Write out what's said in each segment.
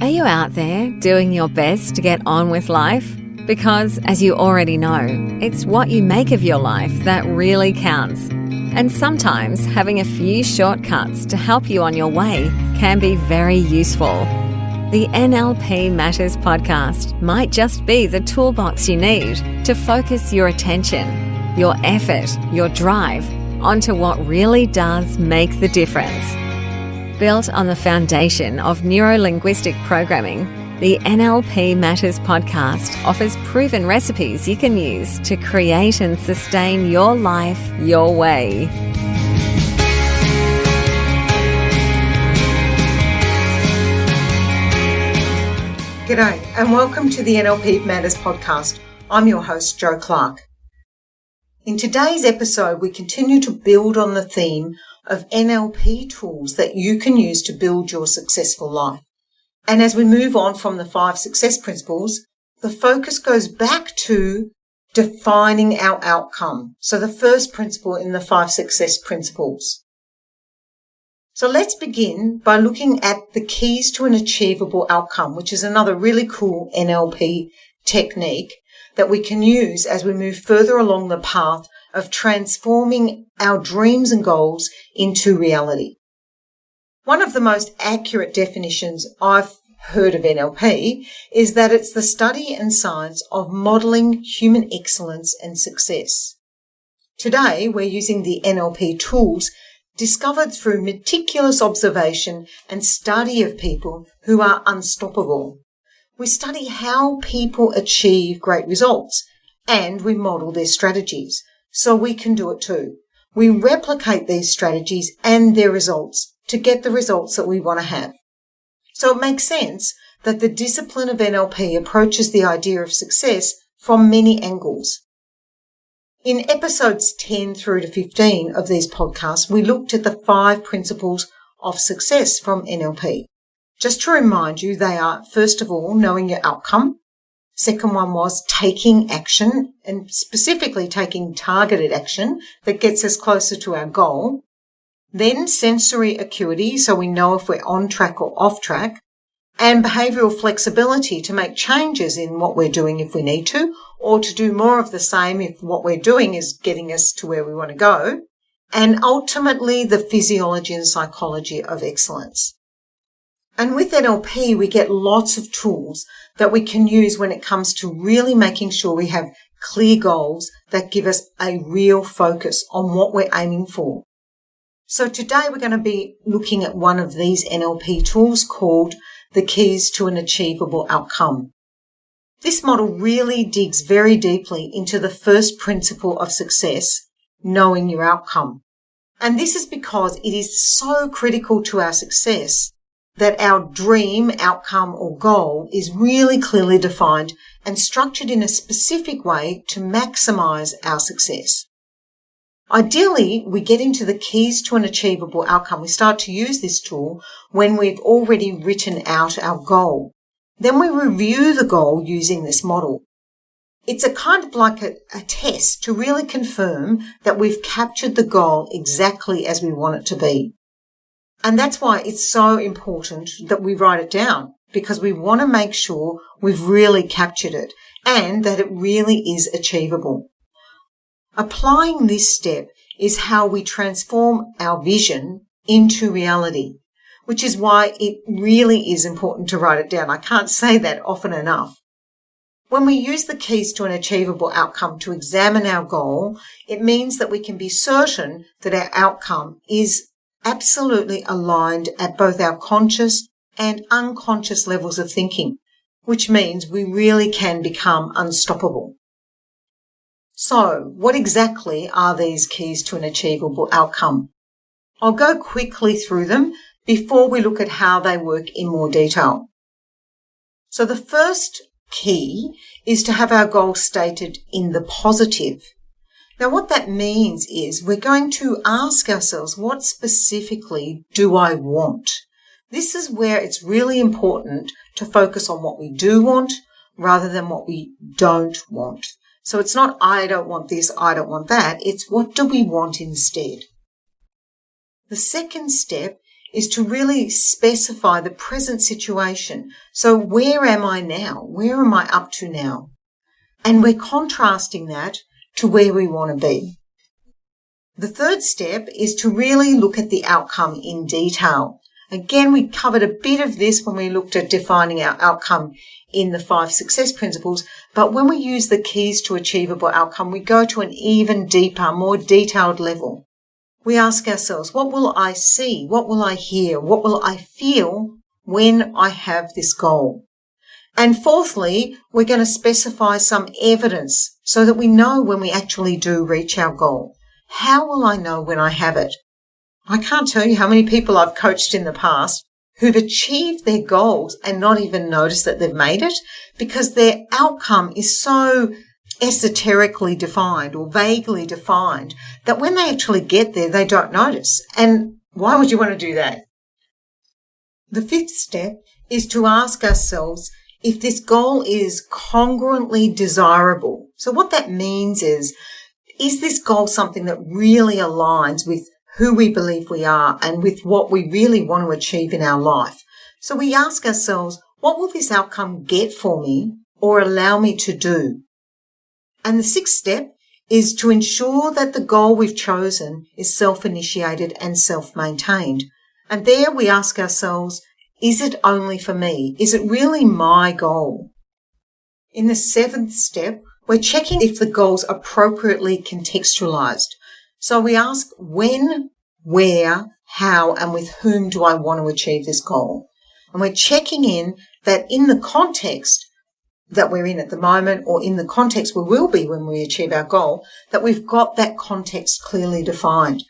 Are you out there doing your best to get on with life? Because, as you already know, it's what you make of your life that really counts. And sometimes having a few shortcuts to help you on your way can be very useful. The NLP Matters podcast might just be the toolbox you need to focus your attention, your effort, your drive onto what really does make the difference. Built on the foundation of Neuro-Linguistic programming, the NLP Matters podcast offers proven recipes you can use to create and sustain your life your way. G'day and welcome to the NLP Matters podcast. I'm your host, Jo Clark. In today's episode, we continue to build on the theme of NLP tools that you can use to build your successful life. And as we move on from the 5 success principles, the focus goes back to defining our outcome. So the first principle in the 5 success principles. So let's begin by looking at the keys to an achievable outcome, which is another really cool NLP technique that we can use as we move further along the path of transforming our dreams and goals into reality. One of the most accurate definitions I've heard of NLP is that it's the study and science of modelling human excellence and success. Today, we're using the NLP tools discovered through meticulous observation and study of people who are unstoppable. We study how people achieve great results and we model their strategies so we can do it too. We replicate these strategies and their results to get the results that we want to have. So it makes sense that the discipline of NLP approaches the idea of success from many angles. In episodes 10 through to 15 of these podcasts, we looked at the 5 principles of success from NLP. Just to remind you, they are, first of all, knowing your outcome. Second one was taking action, and specifically taking targeted action that gets us closer to our goal. Then sensory acuity, so we know if we're on track or off track. And behavioural flexibility to make changes in what we're doing if we need to, or to do more of the same if what we're doing is getting us to where we want to go. And ultimately, the physiology and psychology of excellence. And with NLP, we get lots of tools that we can use when it comes to really making sure we have clear goals that give us a real focus on what we're aiming for. So today we're going to be looking at one of these NLP tools called the keys to an achievable outcome. This model really digs very deeply into the first principle of success, knowing your outcome. And this is because it is so critical to our success that our dream, outcome or goal is really clearly defined and structured in a specific way to maximise our success. Ideally, we get into the keys to an achievable outcome. We start to use this tool when we've already written out our goal. Then we review the goal using this model. It's a kind of like a test to really confirm that we've captured the goal exactly as we want it to be. And that's why it's so important that we write it down, because we want to make sure we've really captured it and that it really is achievable. Applying this step is how we transform our vision into reality, which is why it really is important to write it down. I can't say that often enough. When we use the keys to an achievable outcome to examine our goal, it means that we can be certain that our outcome is absolutely aligned at both our conscious and unconscious levels of thinking, which means we really can become unstoppable. So, what exactly are these keys to an achievable outcome? I'll go quickly through them before we look at how they work in more detail. So the first key is to have our goal stated in the positive. Now, what that means is we're going to ask ourselves, what specifically do I want? This is where it's really important to focus on what we do want rather than what we don't want. So it's not, I don't want this, I don't want that. It's what do we want instead? The second step is to really specify the present situation. So where am I now? Where am I up to now? And we're contrasting that to where we want to be. The third step is to really look at the outcome in detail. Again, we covered a bit of this when we looked at defining our outcome in the 5 success principles, but when we use the keys to achievable outcome, we go to an even deeper, more detailed level. We ask ourselves, what will I see? What will I hear? What will I feel when I have this goal? And fourthly, we're going to specify some evidence so that we know when we actually do reach our goal. How will I know when I have it? I can't tell you how many people I've coached in the past who've achieved their goals and not even noticed that they've made it because their outcome is so esoterically defined or vaguely defined that when they actually get there, they don't notice. And why would you want to do that? The fifth step is to ask ourselves if this goal is congruently desirable. So what that means is this goal something that really aligns with who we believe we are and with what we really want to achieve in our life? So we ask ourselves, what will this outcome get for me or allow me to do? And the sixth step is to ensure that the goal we've chosen is self-initiated and self-maintained. And there we ask ourselves, is it only for me? Is it really my goal? In the seventh step, we're checking if the goal's appropriately contextualized. So we ask when, where, how, and with whom do I want to achieve this goal? And we're checking in that in the context that we're in at the moment or in the context we will be when we achieve our goal, that we've got that context clearly defined.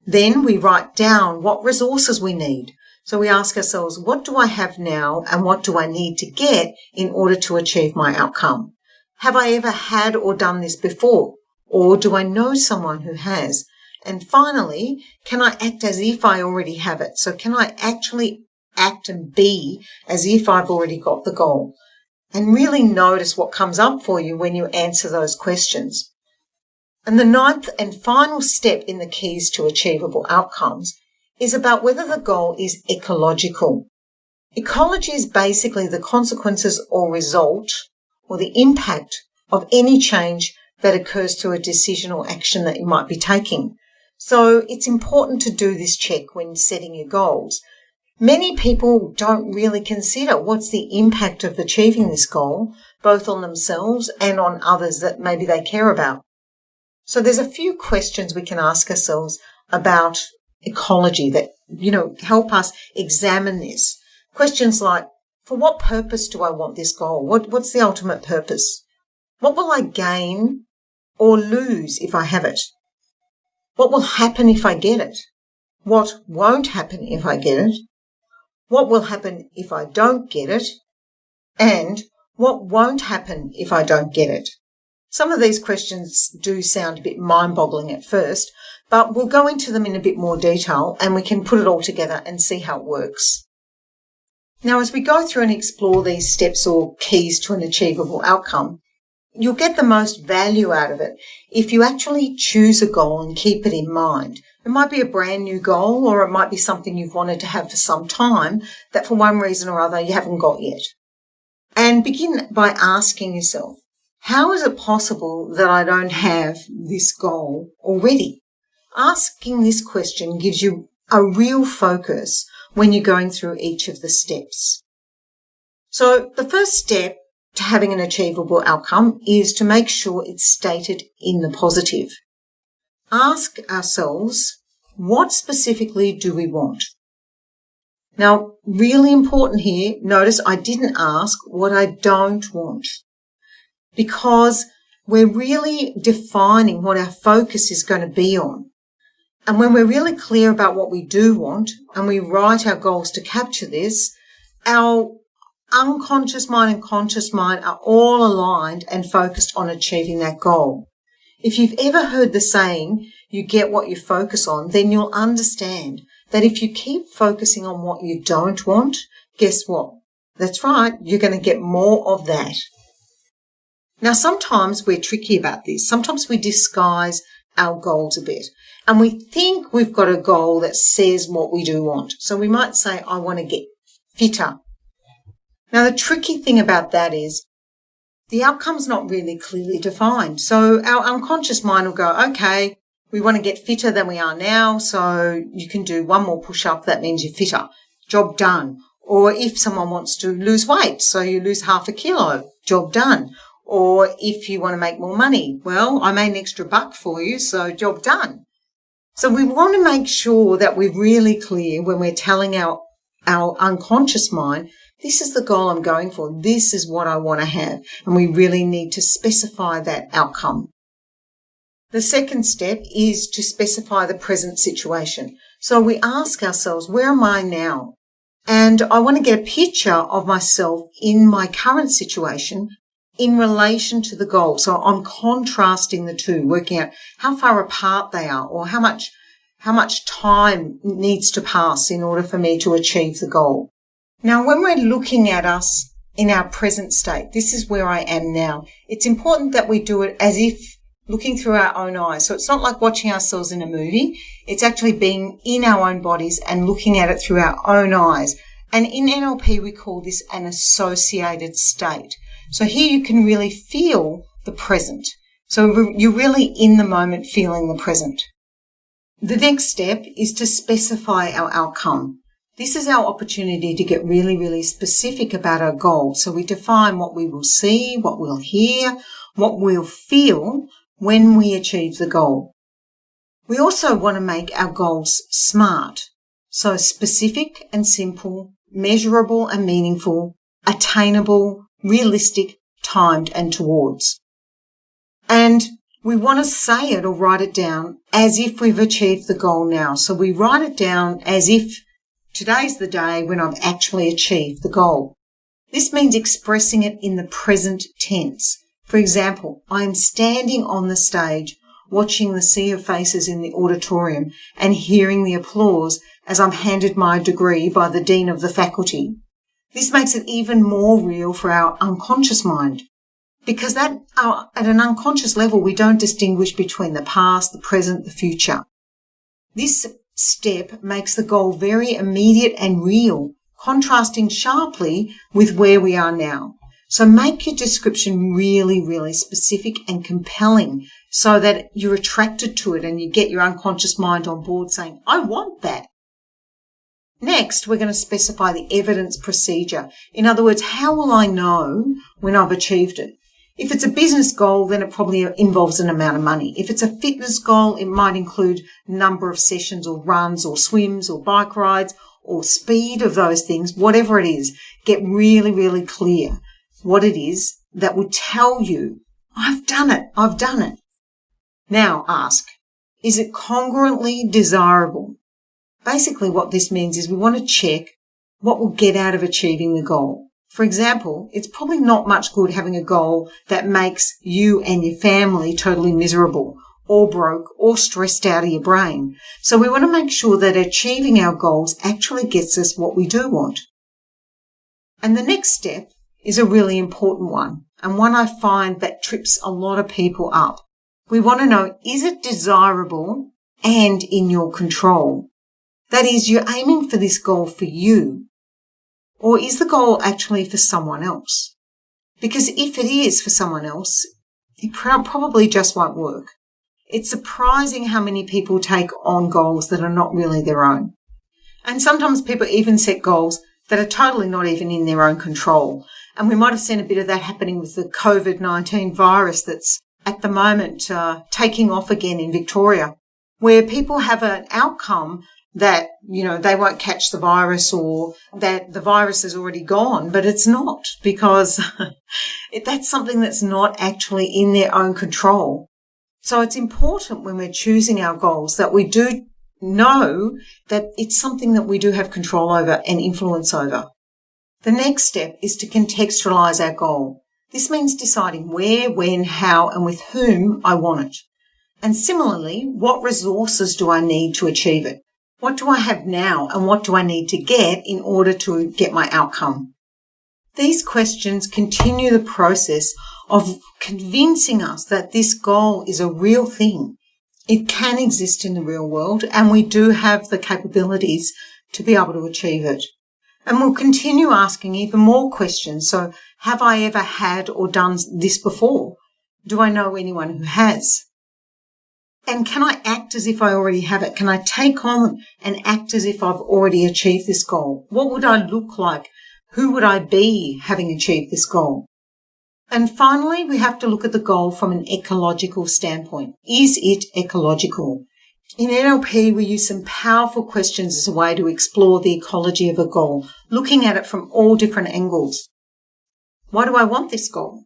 Then we write down what resources we need. So we ask ourselves, what do I have now and what do I need to get in order to achieve my outcome? Have I ever had or done this before? Or do I know someone who has? And finally, can I act as if I already have it? So can I actually act and be as if I've already got the goal? And really notice what comes up for you when you answer those questions. And the ninth and final step in the keys to achievable outcomes is about whether the goal is ecological. Ecology is basically the consequences or result or the impact of any change that occurs through a decision or action that you might be taking. So it's important to do this check when setting your goals. Many people don't really consider what's the impact of achieving this goal, both on themselves and on others that maybe they care about. So there's a few questions we can ask ourselves about ecology that, help us examine this. Questions like, for what purpose do I want this goal? What's the ultimate purpose? What will I gain or lose if I have it? What will happen if I get it? What won't happen if I get it? What will happen if I don't get it? And what won't happen if I don't get it? Some of these questions do sound a bit mind-boggling at first, but we'll go into them in a bit more detail and we can put it all together and see how it works. Now, as we go through and explore these steps or keys to an achievable outcome, you'll get the most value out of it if you actually choose a goal and keep it in mind. It might be a brand new goal or it might be something you've wanted to have for some time that for one reason or other you haven't got yet. And begin by asking yourself, how is it possible that I don't have this goal already? Asking this question gives you a real focus when you're going through each of the steps. So the first step to having an achievable outcome is to make sure it's stated in the positive. Ask ourselves, what specifically do we want? Now, really important here, notice I didn't ask what I don't want, because we're really defining what our focus is going to be on. And when we're really clear about what we do want and we write our goals to capture this, our unconscious mind and conscious mind are all aligned and focused on achieving that goal. If you've ever heard the saying, you get what you focus on, then you'll understand that if you keep focusing on what you don't want, guess what? That's right, you're going to get more of that. Now, sometimes we're tricky about this. Sometimes we disguise our goals a bit. And we think we've got a goal that says what we do want. So we might say, I want to get fitter. Now, the tricky thing about that is the outcome's not really clearly defined. So our unconscious mind will go, okay, we want to get fitter than we are now, so you can do one more push-up, that means you're fitter. Job done. Or if someone wants to lose weight, so you lose half a kilo, job done. Or if you want to make more money, well, I made an extra buck for you, so job done. So we want to make sure that we're really clear when we're telling our unconscious mind, this is the goal I'm going for, this is what I want to have, and we really need to specify that outcome. The second step is to specify the present situation. So we ask ourselves, where am I now? And I want to get a picture of myself in my current situation in relation to the goal. So I'm contrasting the two, working out how far apart they are or how much time needs to pass in order for me to achieve the goal. Now, when we're looking at us in our present state, this is where I am now. It's important that we do it as if looking through our own eyes. So it's not like watching ourselves in a movie. It's actually being in our own bodies and looking at it through our own eyes. And in NLP, we call this an associated state. So here you can really feel the present. So you're really in the moment feeling the present. The next step is to specify our outcome. This is our opportunity to get really, really specific about our goal. So we define what we will see, what we'll hear, what we'll feel when we achieve the goal. We also want to make our goals SMART. So specific and simple, measurable and meaningful, attainable, realistic, timed and towards. And we want to say it or write it down as if we've achieved the goal now. So we write it down as if today's the day when I've actually achieved the goal. This means expressing it in the present tense. For example, I am standing on the stage watching the sea of faces in the auditorium and hearing the applause as I'm handed my degree by the Dean of the faculty. This makes it even more real for our unconscious mind because at an unconscious level, we don't distinguish between the past, the present, the future. This step makes the goal very immediate and real, contrasting sharply with where we are now. So make your description really, really specific and compelling so that you're attracted to it and you get your unconscious mind on board saying, I want that. Next, we're going to specify the evidence procedure. In other words, how will I know when I've achieved it? If it's a business goal, then it probably involves an amount of money. If it's a fitness goal, it might include number of sessions or runs or swims or bike rides or speed of those things, whatever it is. Get really, really clear what it is that would tell you, I've done it. Now ask, is it congruently desirable? Basically what this means is we want to check what we'll get out of achieving the goal. For example, it's probably not much good having a goal that makes you and your family totally miserable or broke or stressed out of your brain. So we want to make sure that achieving our goals actually gets us what we do want. And the next step is a really important one, and one I find that trips a lot of people up. We want to know, is it desirable and in your control? That is, you're aiming for this goal for you, or is the goal actually for someone else? Because if it is for someone else, it probably just won't work. It's surprising how many people take on goals that are not really their own. And sometimes people even set goals that are totally not even in their own control. And we might have seen a bit of that happening with the COVID-19 virus that's at the moment taking off again in Victoria, where people have an outcome that, they won't catch the virus or that the virus is already gone, but it's not because that's something that's not actually in their own control. So it's important when we're choosing our goals that we do know that it's something that we do have control over and influence over. The next step is to contextualize our goal. This means deciding where, when, how, and with whom I want it. And similarly, what resources do I need to achieve it? What do I have now and what do I need to get in order to get my outcome? These questions continue the process of convincing us that this goal is a real thing It can exist in the real world, and we do have the capabilities to be able to achieve it. And we'll continue asking even more questions. So, have I ever had or done this before? Do I know anyone who has? And can I act as if I already have it? Can I take on and act as if I've already achieved this goal? What would I look like? Who would I be having achieved this goal? And finally, we have to look at the goal from an ecological standpoint. Is it ecological? In NLP, we use some powerful questions as a way to explore the ecology of a goal, looking at it from all different angles. Why do I want this goal?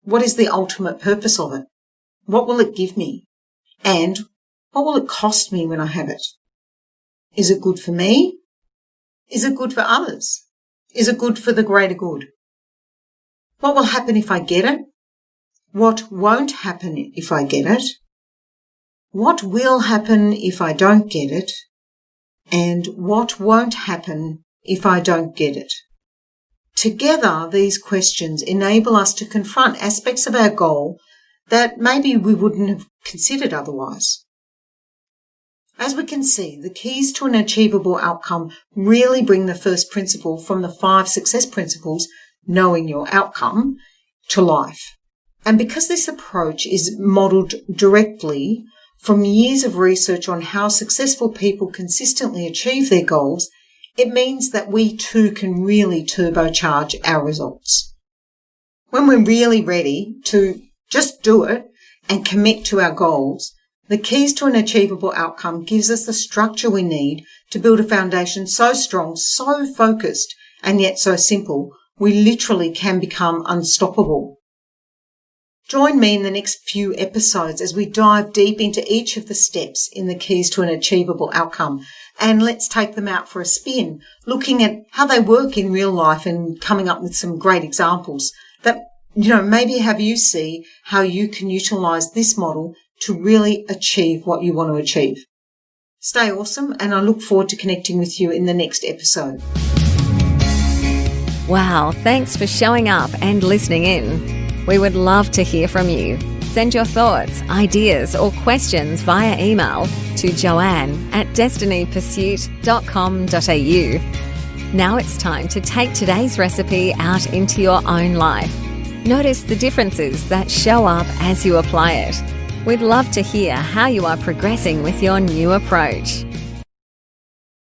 What is the ultimate purpose of it? What will it give me? And what will it cost me when I have it? Is it good for me? Is it good for others? Is it good for the greater good? What will happen if I get it? What won't happen if I get it? What will happen if I don't get it? And what won't happen if I don't get it? Together, these questions enable us to confront aspects of our goal that maybe we wouldn't have considered otherwise. As we can see, the keys to an achievable outcome really bring the first principle from the 5 success principles, knowing your outcome, to life. And because this approach is modelled directly from years of research on how successful people consistently achieve their goals, it means that we too can really turbocharge our results. When we're really ready to just do it and commit to our goals, the keys to an achievable outcome gives us the structure we need to build a foundation so strong, so focused, and yet so simple, we literally can become unstoppable. Join me in the next few episodes as we dive deep into each of the steps in the keys to an achievable outcome. And let's take them out for a spin, looking at how they work in real life and coming up with some great examples that, maybe have you see how you can utilise this model to really achieve what you want to achieve. Stay awesome, and I look forward to connecting with you in the next episode. Wow, thanks for showing up and listening in. We would love to hear from you. Send your thoughts, ideas, or questions via email to joanne@destinypursuit.com.au. Now it's time to take today's recipe out into your own life. Notice the differences that show up as you apply it. We'd love to hear how you are progressing with your new approach.